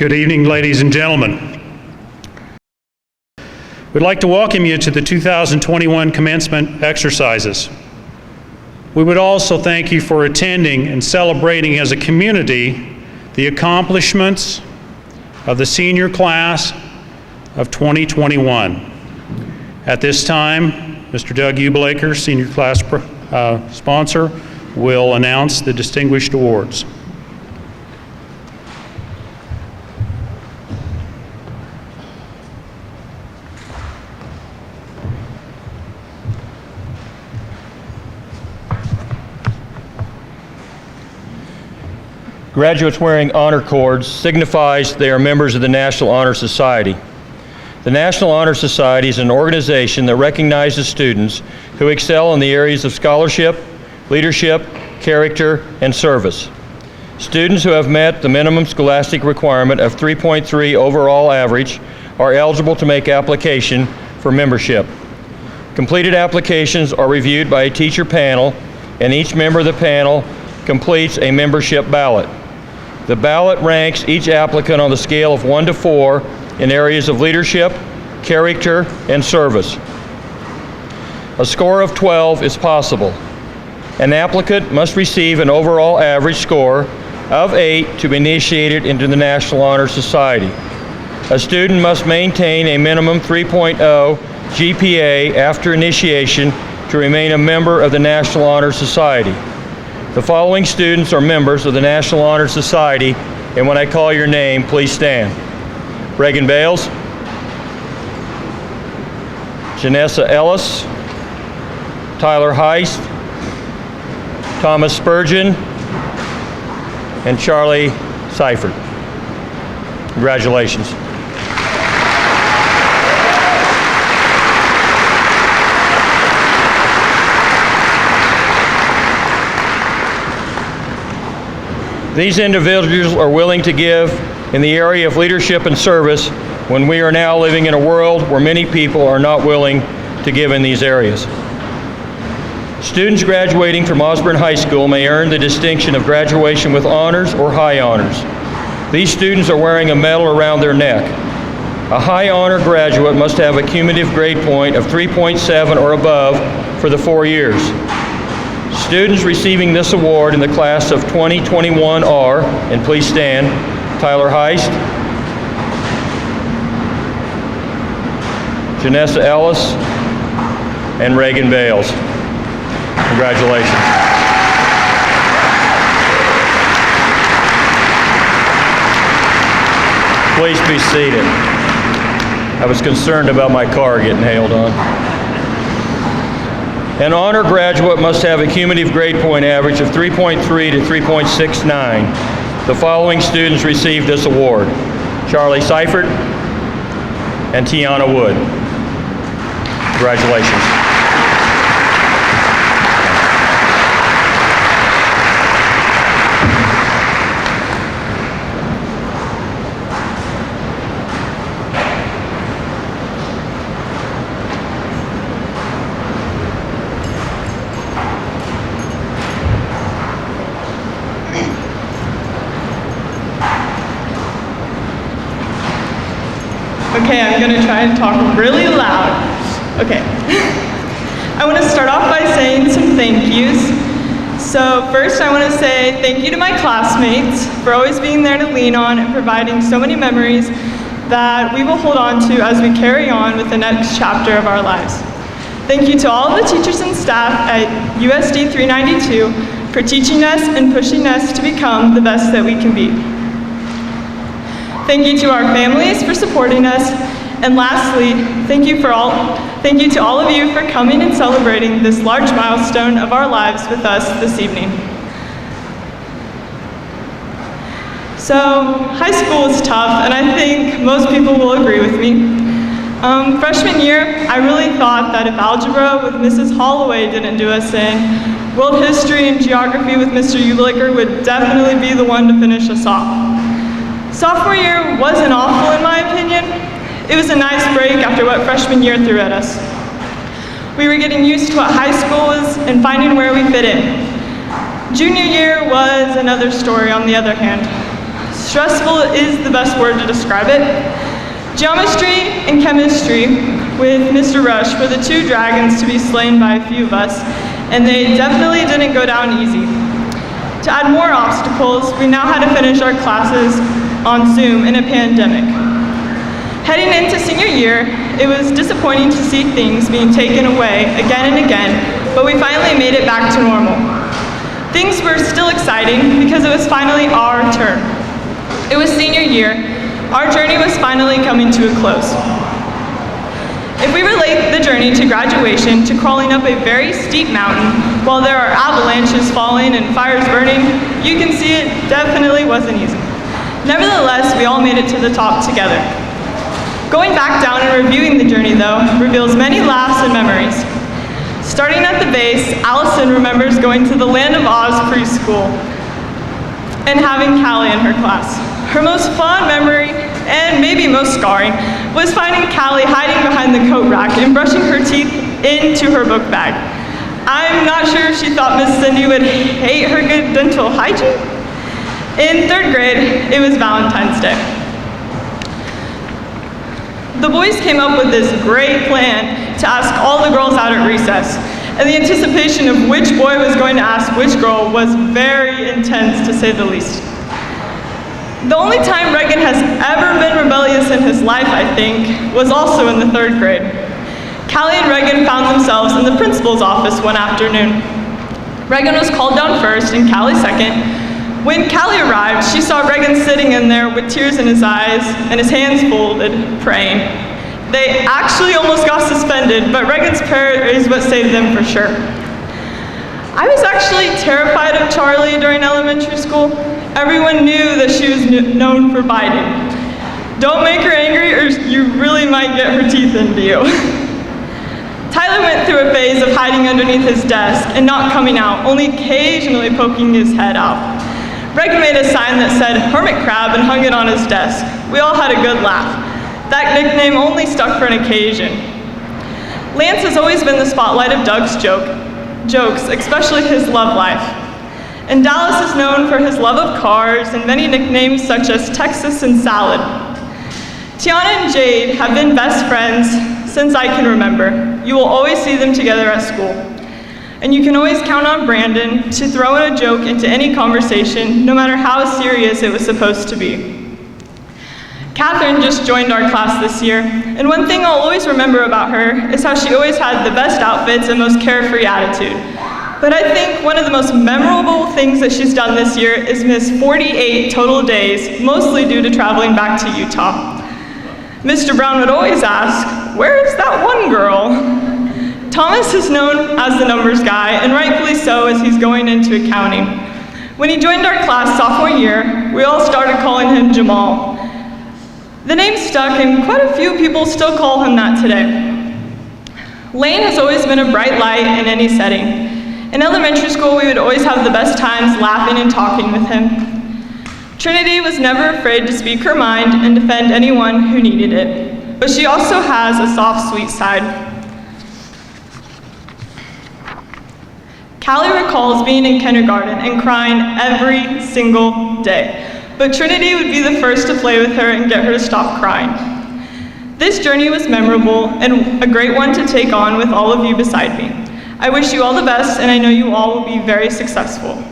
Good evening, ladies and gentlemen. We'd like to welcome you to the 2021 commencement exercises. We would also thank you for attending and celebrating as a community the accomplishments of the senior class of 2021. At this time, Mr. Doug Ublaker, senior class sponsor, will announce the distinguished awards. Graduates wearing honor cords signifies they are members of the National Honor Society. The National Honor Society is an organization that recognizes students who excel in the areas of scholarship, leadership, character, and service. Students who have met the minimum scholastic requirement of 3.3 overall average are eligible to make application for membership. Completed applications are reviewed by a teacher panel, and each member of the panel completes a membership ballot. The ballot ranks each applicant on the scale of 1 to 4 in areas of leadership, character, and service. A score of 12 is possible. An applicant must receive an overall average score of 8 to be initiated into the National Honor Society. A student must maintain a minimum 3.0 GPA after initiation to remain a member of the National Honor Society. The following students are members of the National Honor Society, and when I call your name, please stand. Reagan Bales, Janesa Ellis, Tyler Heise, Thomas Spurgin, and Charlie Seifert. Congratulations. These individuals are willing to give in the area of leadership and service when we are now living in a world where many people are not willing to give in these areas. Students graduating from Osborne High School may earn the distinction of graduation with honors or high honors. These students are wearing a medal around their neck. A high honor graduate must have a cumulative grade point of 3.7 or above for the 4 years. Students receiving this award in the class of 2021 are, and please stand, Tyler Heise, Janesa Ellis, and Reagan Bales. Congratulations. Please be seated. I was concerned about my car getting hailed on. An honor graduate must have a cumulative grade point average of 3.3 to 3.69. The following students receive this award: Charlie Seifert and Tyanna Wood. Congratulations. Okay, I'm going to try and talk really loud. Okay. I want to start off by saying some thank yous. So first I want to say thank you to my classmates for always being there to lean on and providing so many memories that we will hold on to as we carry on with the next chapter of our lives. Thank you to all of the teachers and staff at USD 392 for teaching us and pushing us to become the best that we can be. Thank you to our families for supporting us, and lastly, thank you to all of you for coming and celebrating this large milestone of our lives with us this evening. So, high school is tough, and I think most people will agree with me. Freshman year, I really thought that if algebra with Mrs. Holloway didn't do us in, world history and geography with Mr. Ublaker would definitely be the one to finish us off. Sophomore year wasn't awful in my opinion. It was a nice break after what freshman year threw at us. We were getting used to what high school was and finding where we fit in. Junior year was another story on the other hand. Stressful is the best word to describe it. Geometry and chemistry with Mr. Rush were the two dragons to be slain by a few of us, and they definitely didn't go down easy. To add more obstacles, we now had to finish our classes on Zoom in a pandemic. Heading into senior year, it was disappointing to see things being taken away again and again, but we finally made it back to normal. Things were still exciting because it was finally our turn. It was senior year. Our journey was finally coming to a close. If we relate the journey to graduation to crawling up a very steep mountain while there are avalanches falling and fires burning, you can see it definitely wasn't easy. Nevertheless, we all made it to the top together. Going back down and reviewing the journey, though, reveals many laughs and memories. Starting at the base, Allison remembers going to the Land of Oz preschool and having Calie in her class. Her most fond memory, and maybe most scarring, was finding Calie hiding behind the coat rack and brushing her teeth into her book bag. I'm not sure if she thought Miss Cindy would hate her good dental hygiene. In 3rd grade, it was Valentine's Day. The boys came up with this great plan to ask all the girls out at recess, and the anticipation of which boy was going to ask which girl was very intense, to say the least. The only time Reagan has ever been rebellious in his life, I think, was also in the 3rd grade. Calie and Reagan found themselves in the principal's office one afternoon. Reagan was called down first and Calie second. When Calie arrived, she saw Reagan sitting in there with tears in his eyes and his hands folded, praying. They actually almost got suspended, but Reagan's prayer is what saved them for sure. I was actually terrified of Charlie during elementary school. Everyone knew that she was known for biting. Don't make her angry or you really might get her teeth into you. Tyler went through a phase of hiding underneath his desk and not coming out, only occasionally poking his head out. Reagan made a sign that said hermit crab and hung it on his desk. We all had a good laugh. That nickname only stuck for an occasion. Lance has always been the spotlight of Doug's jokes, especially his love life. And Dallas is known for his love of cars and many nicknames such as Texas and Salad. Tyanna and Jade have been best friends since I can remember. You will always see them together at school. And you can always count on Brandon to throw in a joke into any conversation, no matter how serious it was supposed to be. Kathryn just joined our class this year, and one thing I'll always remember about her is how she always had the best outfits and most carefree attitude. But I think one of the most memorable things that she's done this year is miss 48 total days, mostly due to traveling back to Utah. Mr. Brown would always ask, "Where is that one girl?" Thomas is known as the numbers guy, and rightfully so, as he's going into accounting. When he joined our class sophomore year, we all started calling him Jamal. The name stuck, and quite a few people still call him that today. Lane has always been a bright light in any setting. In elementary school, we would always have the best times laughing and talking with him. Trinity was never afraid to speak her mind and defend anyone who needed it, but she also has a soft, sweet side. Calie recalls being in kindergarten and crying every single day, but Trinity would be the first to play with her and get her to stop crying. This journey was memorable and a great one to take on with all of you beside me. I wish you all the best, and I know you all will be very successful.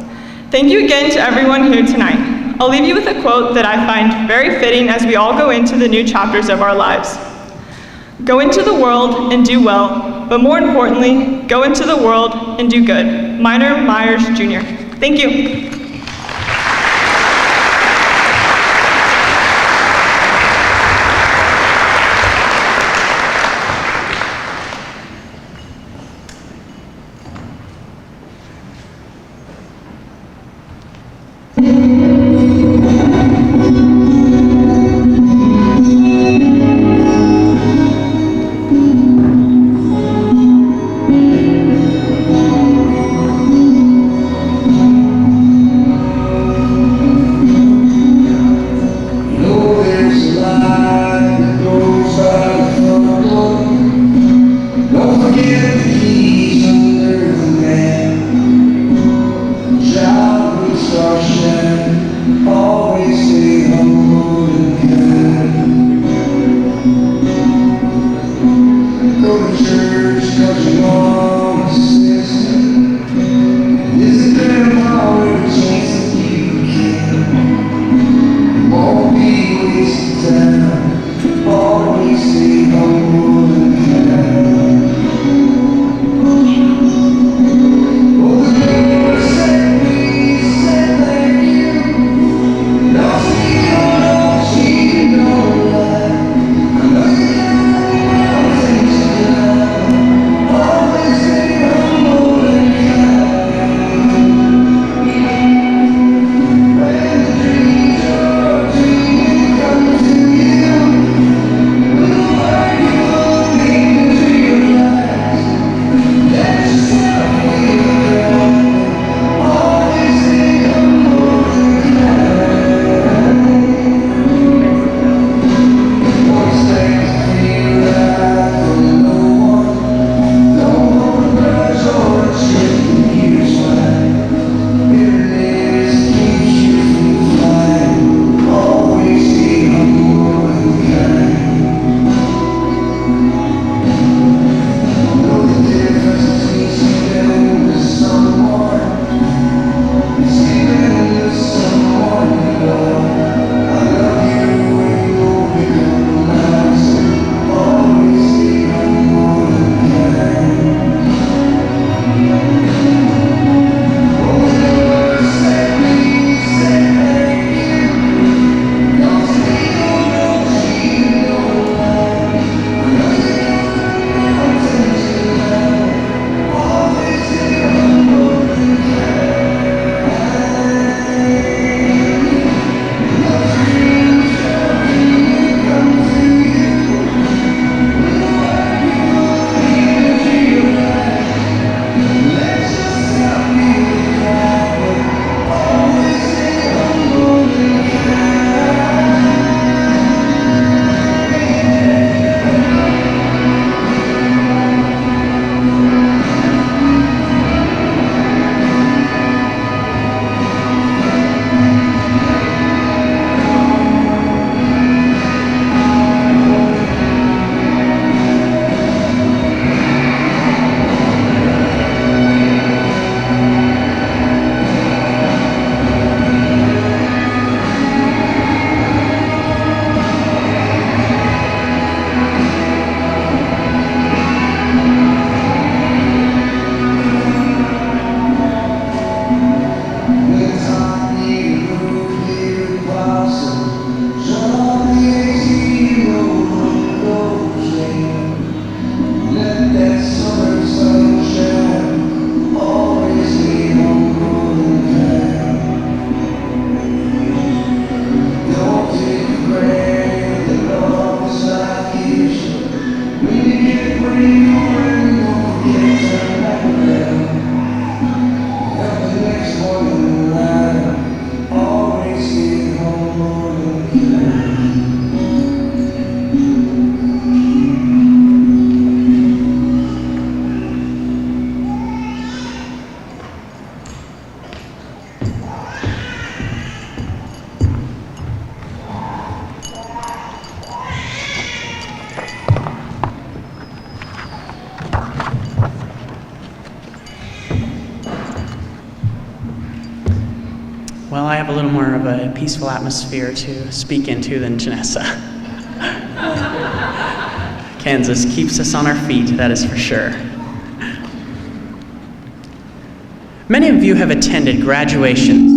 Thank you again to everyone here tonight. I'll leave you with a quote that I find very fitting as we all go into the new chapters of our lives. Go into the world and do well, but more importantly, go into the world and do good. Minor Myers, Jr. Thank you. Well, I have a little more of a peaceful atmosphere to speak into than Janesa. Kansas keeps us on our feet, that is for sure. Many of you have attended graduations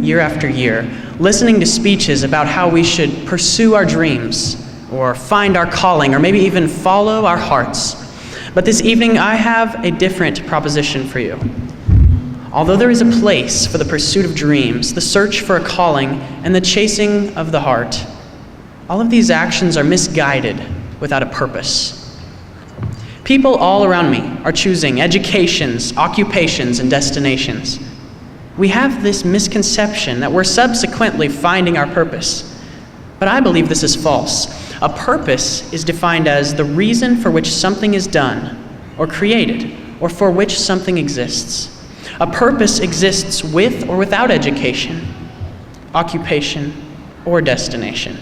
year after year, listening to speeches about how we should pursue our dreams, or find our calling, or maybe even follow our hearts. But this evening, I have a different proposition for you. Although there is a place for the pursuit of dreams, the search for a calling, and the chasing of the heart, all of these actions are misguided without a purpose. People all around me are choosing educations, occupations, and destinations. We have this misconception that we're subsequently finding our purpose. But I believe this is false. A purpose is defined as the reason for which something is done, or created, or for which something exists. A purpose exists with or without education, occupation, or destination.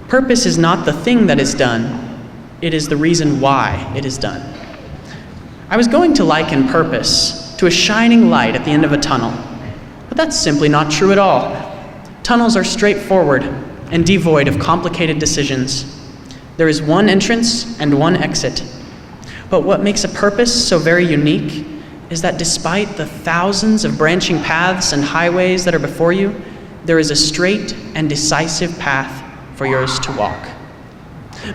Purpose is not the thing that is done, it is the reason why it is done. I was going to liken purpose to a shining light at the end of a tunnel, but that's simply not true at all. Tunnels are straightforward and devoid of complicated decisions. There is one entrance and one exit. But what makes a purpose so very unique is that despite the thousands of branching paths and highways that are before you, there is a straight and decisive path for yours to walk.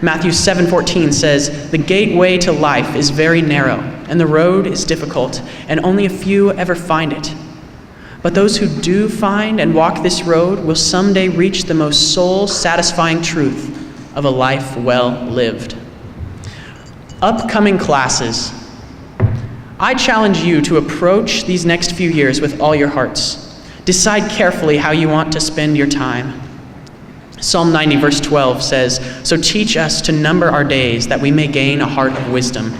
Matthew 7:14 says, "The gateway to life is very narrow, and the road is difficult, and only a few ever find it. But those who do find and walk this road will someday reach the most soul-satisfying truth of a life well lived." Upcoming classes, I challenge you to approach these next few years with all your hearts. Decide carefully how you want to spend your time. Psalm 90 verse 12 says, "So teach us to number our days that we may gain a heart of wisdom."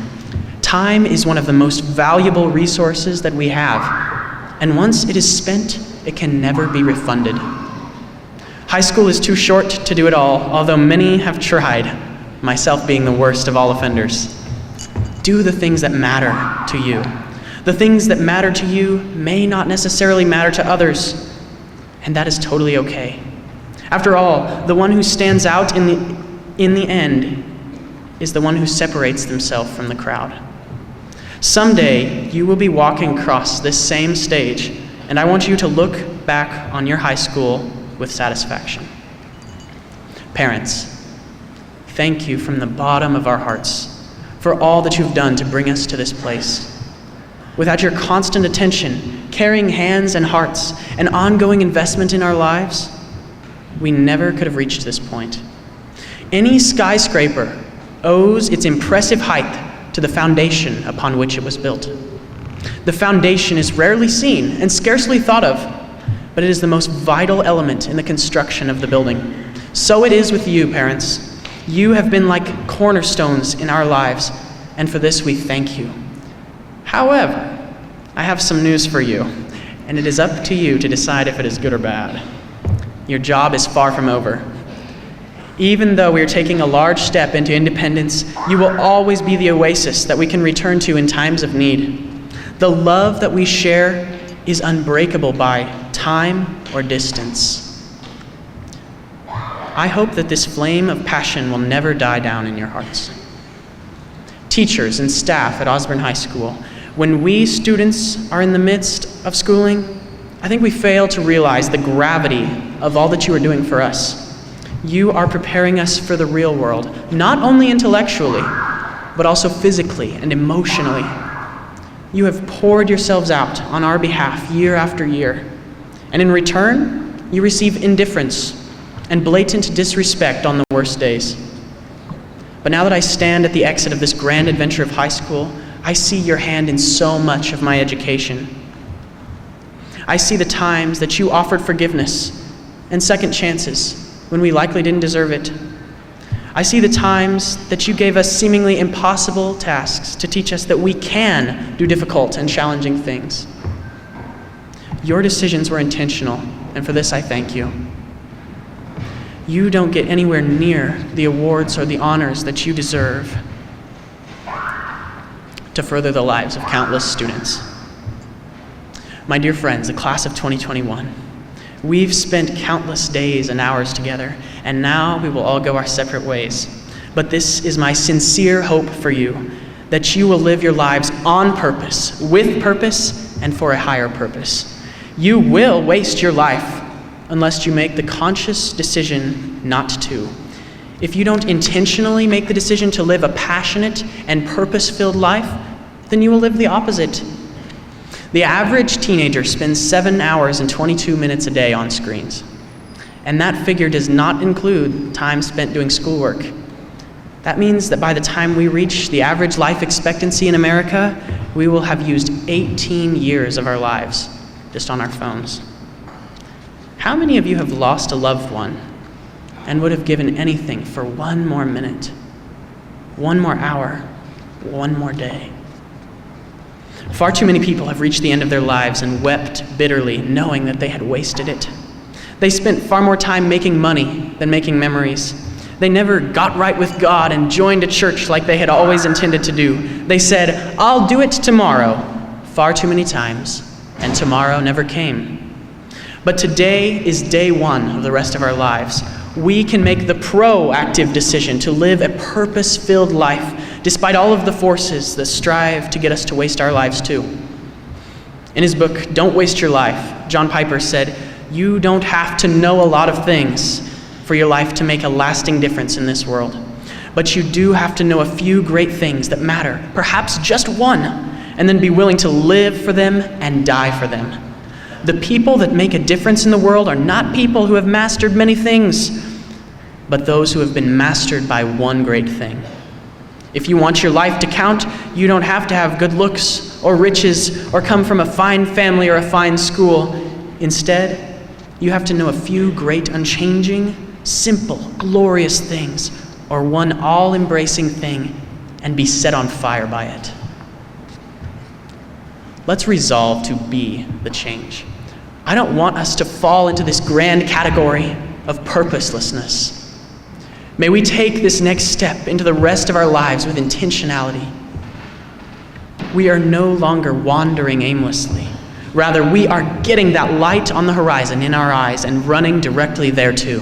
Time is one of the most valuable resources that we have, and once it is spent, it can never be refunded. High school is too short to do it all, although many have tried, myself being the worst of all offenders. Do the things that matter to you. The things that matter to you may not necessarily matter to others, and that is totally okay. After all, the one who stands out in the end is the one who separates themselves from the crowd. Someday, you will be walking across this same stage, and I want you to look back on your high school with satisfaction. Parents, thank you from the bottom of our hearts for all that you've done to bring us to this place. Without your constant attention, caring hands and hearts, and ongoing investment in our lives, we never could have reached this point. Any skyscraper owes its impressive height to the foundation upon which it was built. The foundation is rarely seen and scarcely thought of, but it is the most vital element in the construction of the building. So it is with you, parents. You have been like cornerstones in our lives, and for this we thank you. However, I have some news for you, and it is up to you to decide if it is good or bad. Your job is far from over. Even though we are taking a large step into independence, you will always be the oasis that we can return to in times of need. The love that we share is unbreakable by time or distance. I hope that this flame of passion will never die down in your hearts. Teachers and staff at Osborne High School, when we students are in the midst of schooling, I think we fail to realize the gravity of all that you are doing for us. You are preparing us for the real world, not only intellectually, but also physically and emotionally. You have poured yourselves out on our behalf year after year, and in return, you receive indifference and blatant disrespect on the worst days. But now that I stand at the exit of this grand adventure of high school, I see your hand in so much of my education. I see the times that you offered forgiveness and second chances when we likely didn't deserve it. I see the times that you gave us seemingly impossible tasks to teach us that we can do difficult and challenging things. Your decisions were intentional, and for this I thank you. You don't get anywhere near the awards or the honors that you deserve to further the lives of countless students. My dear friends, the class of 2021, we've spent countless days and hours together, and now we will all go our separate ways. But this is my sincere hope for you, that you will live your lives on purpose, with purpose, and for a higher purpose. You will waste your life unless you make the conscious decision not to. If you don't intentionally make the decision to live a passionate and purpose-filled life, then you will live the opposite. The average teenager spends 7 hours and 22 minutes a day on screens. And that figure does not include time spent doing schoolwork. That means that by the time we reach the average life expectancy in America, we will have used 18 years of our lives just on our phones. How many of you have lost a loved one and would have given anything for one more minute, one more hour, one more day? Far too many people have reached the end of their lives and wept bitterly, knowing that they had wasted it. They spent far more time making money than making memories. They never got right with God and joined a church like they had always intended to do. They said, "I'll do it tomorrow," far too many times, and tomorrow never came. But today is day one of the rest of our lives. We can make the proactive decision to live a purpose-filled life despite all of the forces that strive to get us to waste our lives too. In his book, Don't Waste Your Life, John Piper said, "You don't have to know a lot of things for your life to make a lasting difference in this world. But you do have to know a few great things that matter, perhaps just one, and then be willing to live for them and die for them. The people that make a difference in the world are not people who have mastered many things, but those who have been mastered by one great thing. If you want your life to count, you don't have to have good looks or riches or come from a fine family or a fine school. Instead, you have to know a few great, unchanging, simple, glorious things, or one all-embracing thing, and be set on fire by it." Let's resolve to be the change. I don't want us to fall into this grand category of purposelessness. May we take this next step into the rest of our lives with intentionality. We are no longer wandering aimlessly. Rather, we are getting that light on the horizon in our eyes and running directly thereto.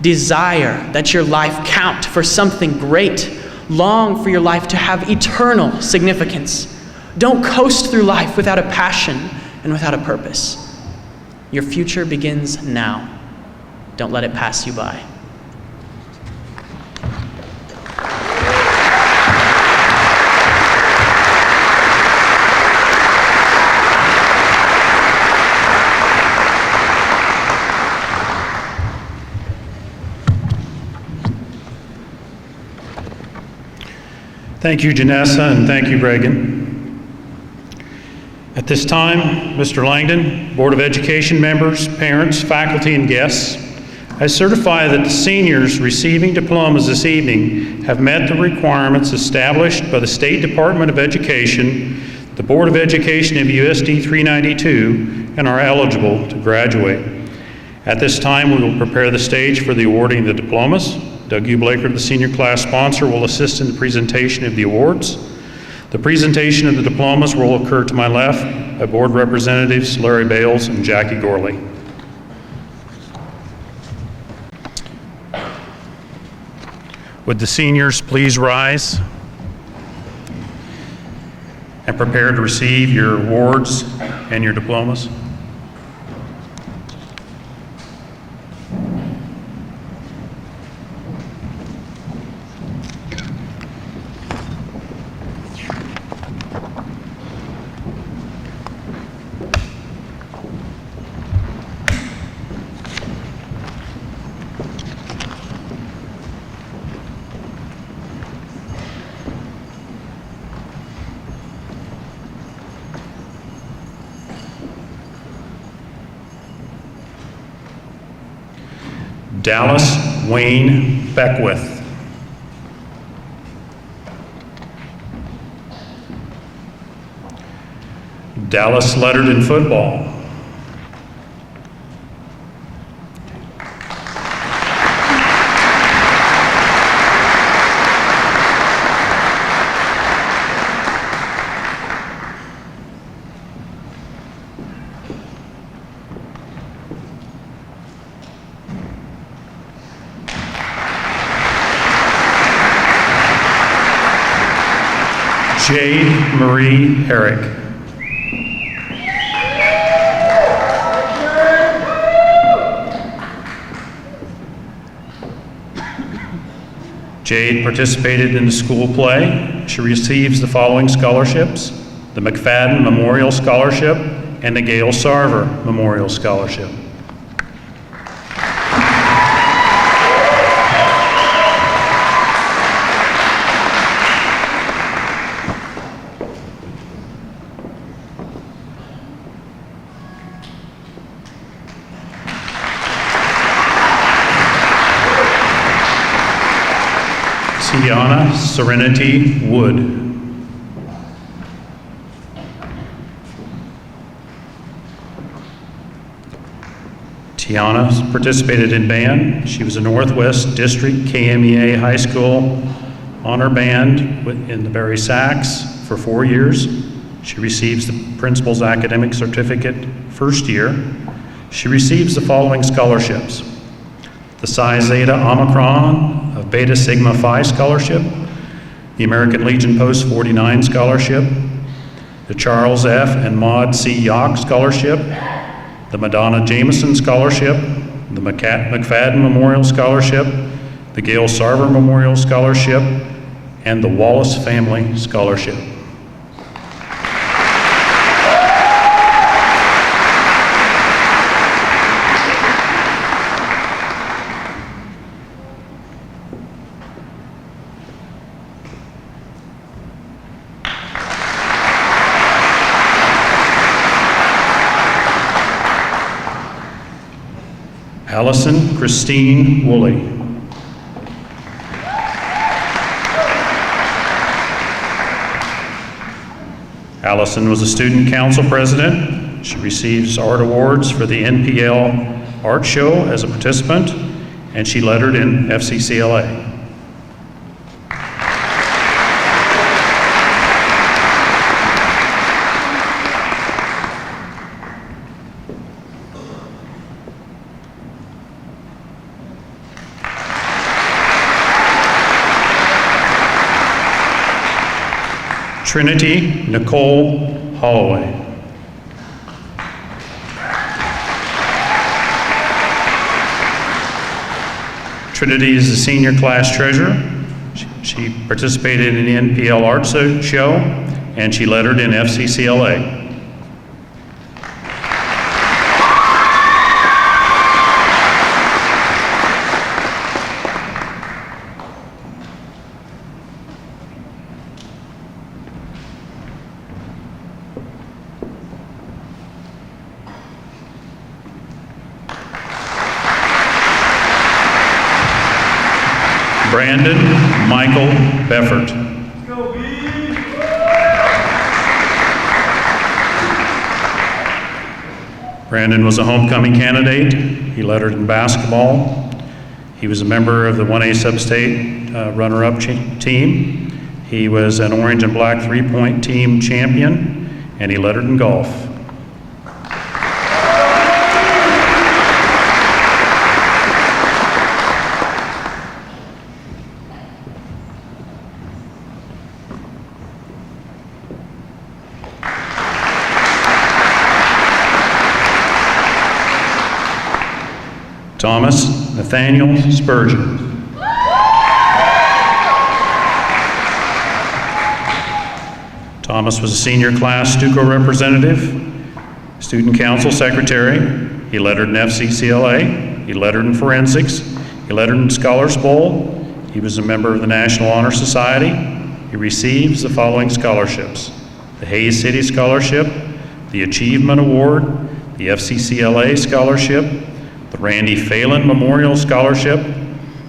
Desire that your life count for something great. Long for your life to have eternal significance. Don't coast through life without a passion and without a purpose. Your future begins now. Don't let it pass you by. Thank you, Janesa, and thank you, Reagan. At this time, Mr. Langdon, Board of Education members, parents, faculty, and guests, I certify that the seniors receiving diplomas this evening have met the requirements established by the State Department of Education, the Board of Education of USD 392, and are eligible to graduate. At this time, we will prepare the stage for the awarding of the diplomas. Doug Ublaker, the senior class sponsor, will assist in the presentation of the awards. The presentation of the diplomas will occur to my left by board representatives Larry Bales and Jackie Gorley. Would the seniors please rise and prepare to receive your awards and your diplomas? Dallas Wayne Beckwith. Dallas lettered in football. Jade Marie Herrick. Jade participated in the school play. She receives the following scholarships: the McFadden Memorial Scholarship and the Gail Sarver Memorial Scholarship. Tyanna Serenity Wood. Tyanna participated in band. She was a Northwest District KMEA High School honor band in the Barry Sax for 4 years. She receives the Principal's Academic Certificate first year. She receives the following scholarships: the Psi Zeta Omicron of Beta Sigma Phi Scholarship, the American Legion Post 49 Scholarship, the Charles F. and Maud C. Yock Scholarship, the Madonna Jameson Scholarship, the McFadden Memorial Scholarship, the Gail Sarver Memorial Scholarship, and the Wallace Family Scholarship. Allison Christine Woolley. Allison was a student council president. She receives art awards for the NPL art show as a participant, and she lettered in FCCLA. Trinity Nicole Holloway. Trinity is the senior class treasurer. She participated in the NPL art show, and she lettered in FCCLA. Brandon Michael Befort. Brandon was a homecoming candidate. He lettered in basketball. He was a member of the 1A sub-state runner-up team. He was an orange and black three-point team champion, and he lettered in golf. Thomas Nathaniel Spurgin. Thomas was a senior class Stuco representative, student council secretary. He lettered in FCCLA. He lettered in forensics. He lettered in Scholars Bowl. He was a member of the National Honor Society. He receives the following scholarships: the Hayes City Scholarship, the Achievement Award, the FCCLA Scholarship, the Randy Phelan Memorial Scholarship,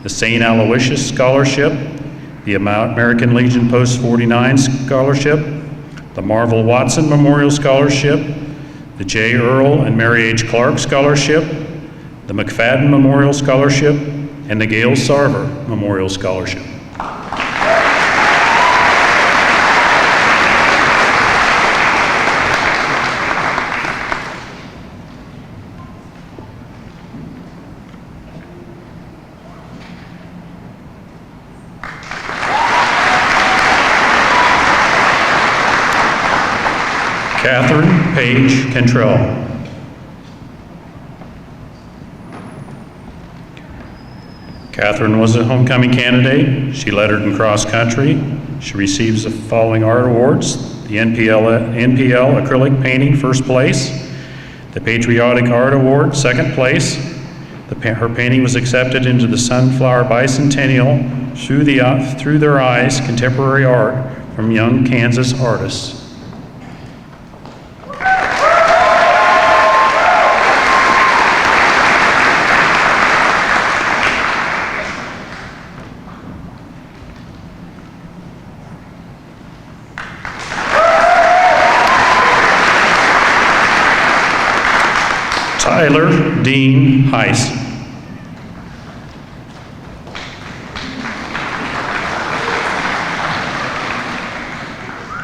the St. Aloysius Scholarship, the American Legion Post 49 Scholarship, the Marvel Watson Memorial Scholarship, the J. Earl and Mary H. Clark Scholarship, the McFadden Memorial Scholarship, and the Gail Sarver Memorial Scholarship. Kathryn Paige Cantrell. Kathryn was a homecoming candidate. She lettered in cross country. She receives the following art awards: the NPL acrylic painting, first place; the Patriotic Art Award, second place. Her painting was accepted into the Sunflower Bicentennial Through Their Eyes Contemporary Art from Young Kansas Artists. Tyler Dean Heise.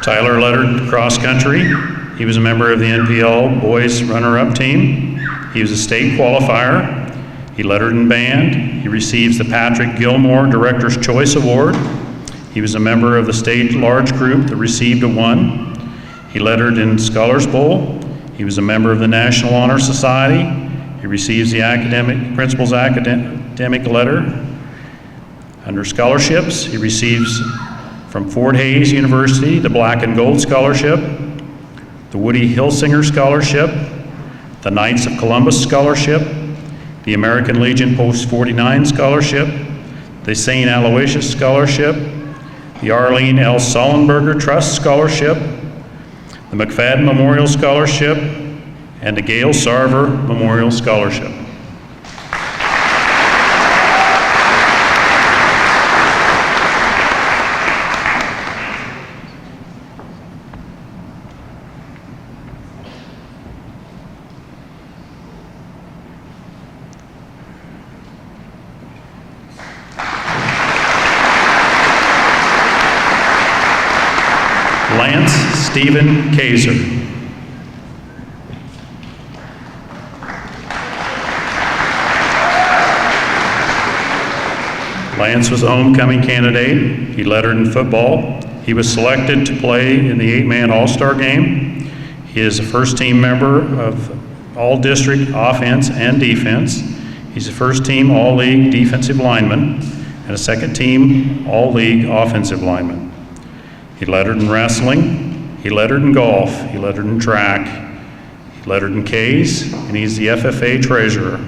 Tyler lettered cross country. He was a member of the NPL boys runner-up team. He was a state qualifier. He lettered in band. He receives the Patrick Gilmore Director's Choice Award. He was a member of the state large group that received a 1. He lettered in Scholars Bowl. He was a member of the National Honor Society. He receives the Principal's Academic Letter. Under scholarships, he receives from Fort Hays University the Black and Gold Scholarship, the Woody Hilsinger Scholarship, the Knights of Columbus Scholarship, the American Legion Post 49 Scholarship, the St. Aloysius Scholarship, the Arlene L. Sullenberger Trust Scholarship, the McFadden Memorial Scholarship, and the Gail Sarver Memorial Scholarship. Lance Stephen Kaser. Lance was a homecoming candidate. He lettered in football. He was selected to play in the 8-man All-Star game. He is a first-team member of All-District Offense and Defense. He's a first-team All-League Defensive Lineman and a second-team All-League Offensive Lineman. He lettered in wrestling, he lettered in golf, he lettered in track, he lettered in Ks, and he's the FFA treasurer.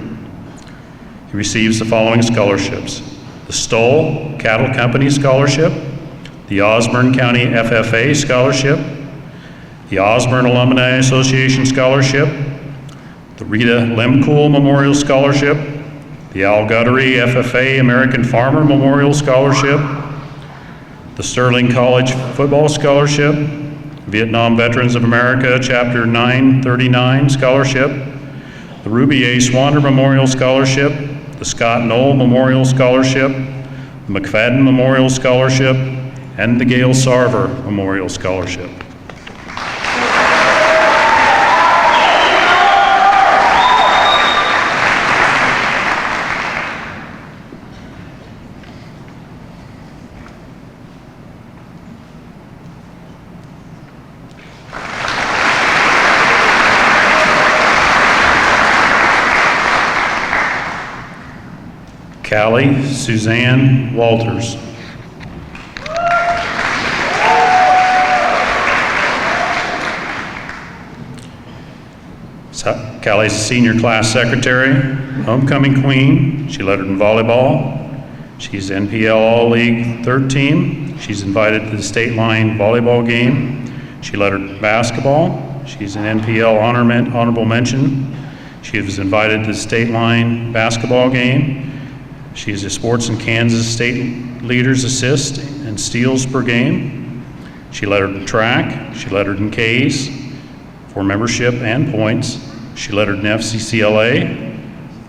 He receives the following scholarships: the Stoll Cattle Company Scholarship, the Osborne County FFA Scholarship, the Osborne Alumni Association Scholarship, the Rita Lemcool Memorial Scholarship, the Al Guttery FFA American Farmer Memorial Scholarship, the Sterling College Football Scholarship, Vietnam Veterans of America Chapter 939 Scholarship, the Ruby A. Swander Memorial Scholarship, the Scott Knoll Memorial Scholarship, the McFadden Memorial Scholarship, and the Gail Sarver Memorial Scholarship. Calie Suzanne Wolters. Callie's a senior class secretary, homecoming queen. She lettered in volleyball. She's NPL All-League third team. She's invited to the state line volleyball game. She lettered in basketball. She's an NPL honorable mention. She was invited to the state line basketball game. She is a Sports in Kansas State Leaders Assist and steals per game. She lettered in track. She lettered in Ks for membership and points. She lettered in FCCLA.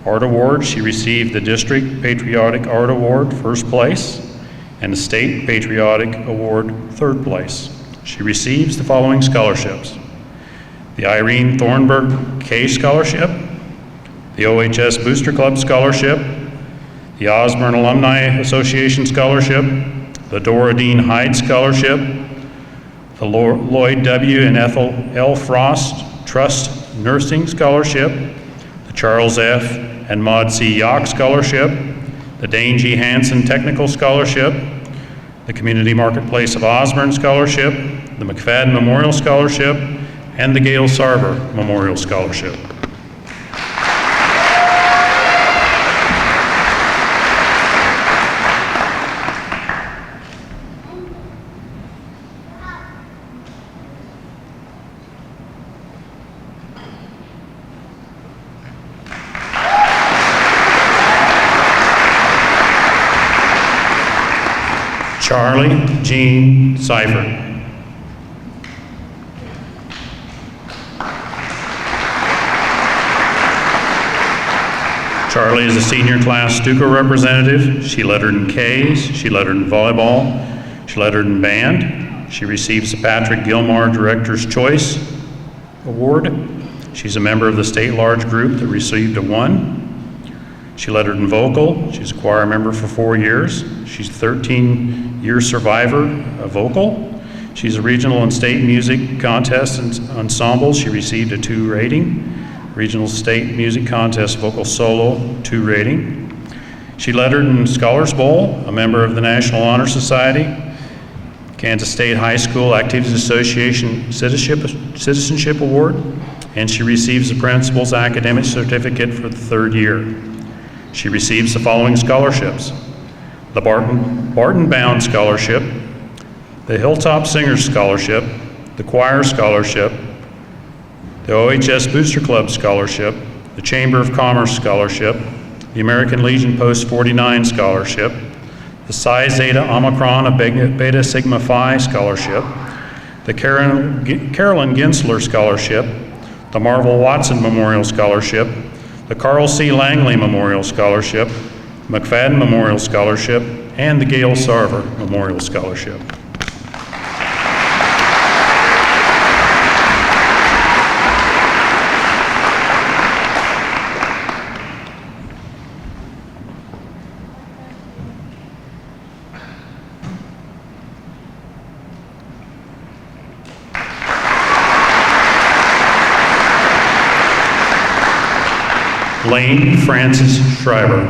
Art Award, she received the District Patriotic Art Award, first place, and the State Patriotic Award, third place. She receives the following scholarships: the Irene Thornburg K Scholarship, the OHS Booster Club Scholarship, the Osborne Alumni Association Scholarship, the Dora Dean Hyde Scholarship, the Lloyd W. and Ethel L. Frost Trust Nursing Scholarship, the Charles F. and Maud C. Yock Scholarship, the Dane G. Hansen Technical Scholarship, the Community Marketplace of Osborne Scholarship, the McFadden Memorial Scholarship, and the Gail Sarver Memorial Scholarship. Charlie Jean Seifert. Charlie is a senior class Stuco representative. She lettered in Ks, she lettered in volleyball, she lettered in band. She receives the Patrick Gilmore Director's Choice Award. She's a member of the state large group that received a 1. She lettered in vocal. She's a choir member for 4 years. She's a 13-year survivor of vocal. She's a regional and state music contest and ensemble. She received a 2 rating. Regional State Music Contest Vocal Solo, 2 rating. She lettered in Scholars Bowl, a member of the National Honor Society, Kansas State High School Activities Association Citizenship Award, and she receives the Principal's Academic Certificate for the 3rd year. She receives the following scholarships: the Barton Bound Scholarship, the Hilltop Singers Scholarship, the Choir Scholarship, the OHS Booster Club Scholarship, the Chamber of Commerce Scholarship, the American Legion Post 49 Scholarship, the Psi Zeta Omicron of Beta Sigma Phi Scholarship, the Carolyn Ginsler Scholarship, the Marvel Watson Memorial Scholarship, the Carl C. Langley Memorial Scholarship, McFadden Memorial Scholarship, and the Gail Sarver Memorial Scholarship. Lane Francis Schreiber.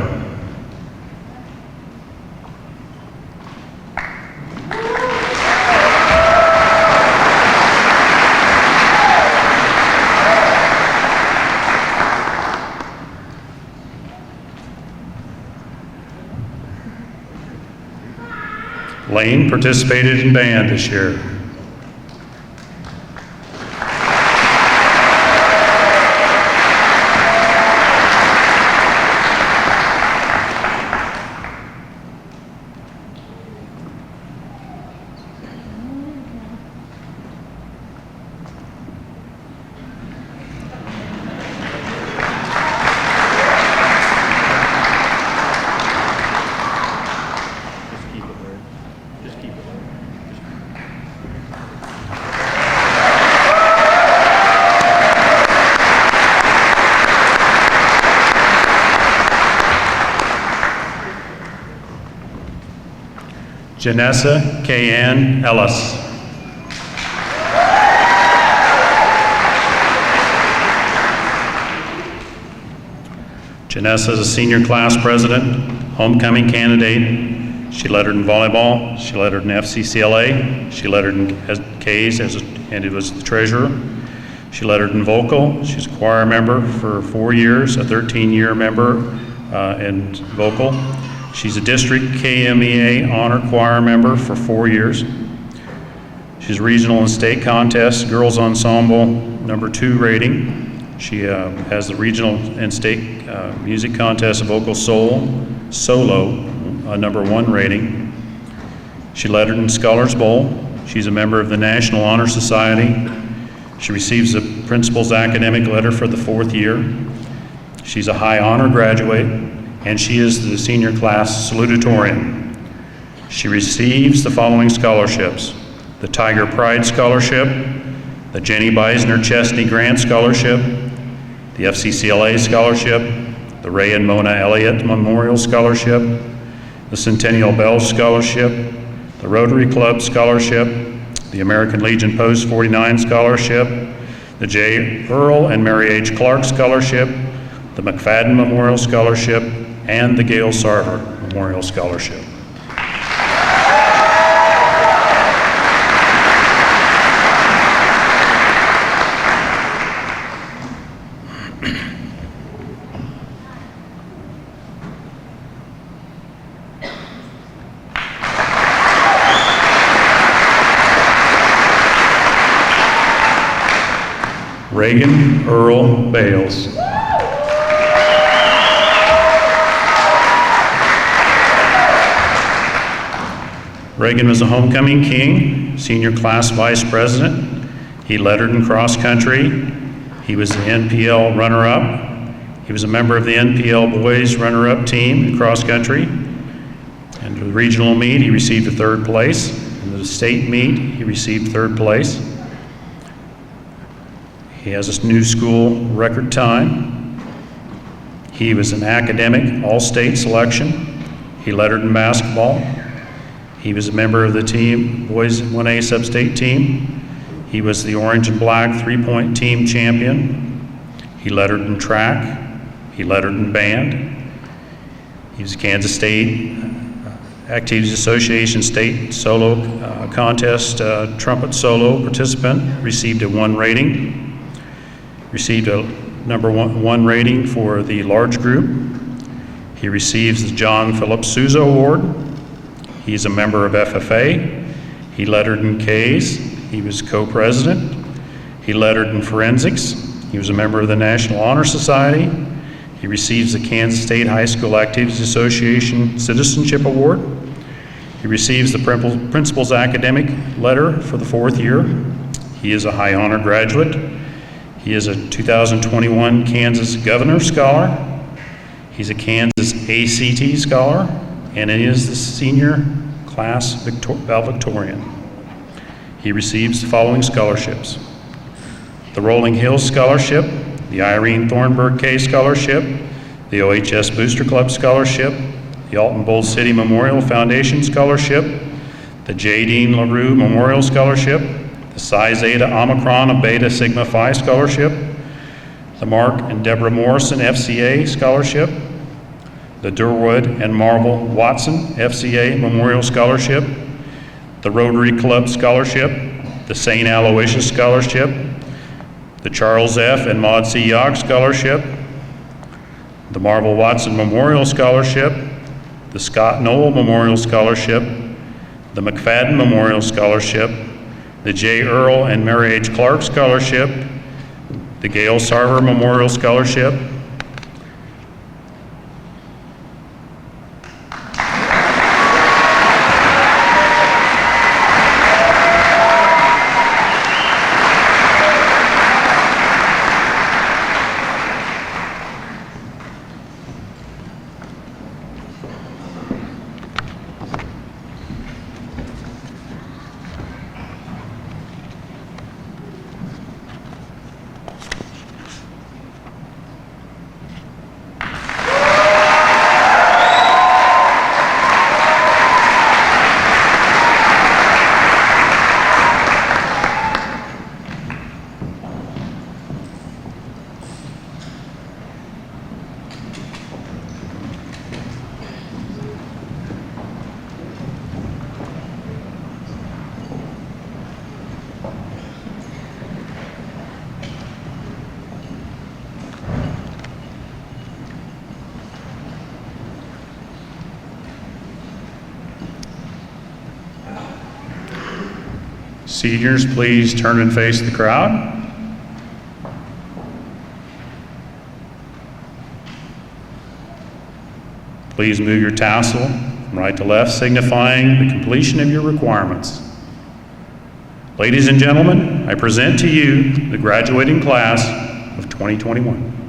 Lane participated in band this year. Janesa Kaeann Ellis. Janesa is a senior class president, homecoming candidate. She lettered in volleyball, she lettered in FCCLA, she lettered in Ks and was the treasurer. She lettered in vocal. She's a choir member for 4 years, a 13-year member in vocal. She's a district KMEA honor choir member for 4 years. She's regional and state contest girls ensemble number 2 rating. She has the regional and state music contest vocal solo number 1 rating. She lettered in Scholars Bowl. She's a member of the National Honor Society. She receives the Principal's Academic Letter for the 4th year. She's a high honor graduate, and she is the senior class salutatorian. She receives the following scholarships: the Tiger Pride Scholarship, the Jenny Beisner Chesney Grant Scholarship, the FCCLA Scholarship, the Ray and Mona Elliott Memorial Scholarship, the Centennial Bell Scholarship, the Rotary Club Scholarship, the American Legion Post 49 Scholarship, the J. Earl and Mary H. Clark Scholarship, the McFadden Memorial Scholarship, and the Gail Sarver Memorial Scholarship. Reagan Earl Bales. Reagan was a homecoming king, senior class vice president. He lettered in cross country. He was the NPL runner-up. He was a member of the NPL boys runner-up team in cross country. And the regional meet, he received a 3rd place. In the state meet, he received 3rd place. He has a new school record time. He was an academic all-state selection. He lettered in basketball. He was a member of the team, boys 1A sub-state team. He was the orange and black 3-point team champion. He lettered in track. He lettered in band. He was a Kansas State Activities Association State Solo Contest trumpet solo participant, received a 1 rating. Received a number one rating for the large group. He receives the John Philip Sousa Award. He's a member of FFA. He lettered in Ks. He was co-president. He lettered in forensics. He was a member of the National Honor Society. He receives the Kansas State High School Activities Association Citizenship Award. He receives the Principal's Academic Letter for the 4th year. He is a high honor graduate. He is a 2021 Kansas Governor Scholar. He's a Kansas ACT Scholar, and he is the senior class valedictorian. He receives the following scholarships: the Rolling Hills Scholarship, the Irene Thornburg K Scholarship, the OHS Booster Club Scholarship, the Alton Bull City Memorial Foundation Scholarship, the J. Dean LaRue Memorial Scholarship, the Psi Zeta Omicron Beta Sigma Phi Scholarship, the Mark and Deborah Morrison FCA Scholarship, the Durwood and Marvel Watson FCA Memorial Scholarship, the Rotary Club Scholarship, the St. Aloysius Scholarship, the Charles F. and Maud C. Yogg Scholarship, the Marvel Watson Memorial Scholarship, the Scott Knoll Memorial Scholarship, the McFadden Memorial Scholarship, the J. Earl and Mary H. Clark Scholarship, the Gail Sarver Memorial Scholarship, Seniors, please turn and face the crowd. Please move your tassel from right to left, signifying the completion of your requirements. Ladies and gentlemen, I present to you the graduating class of 2021.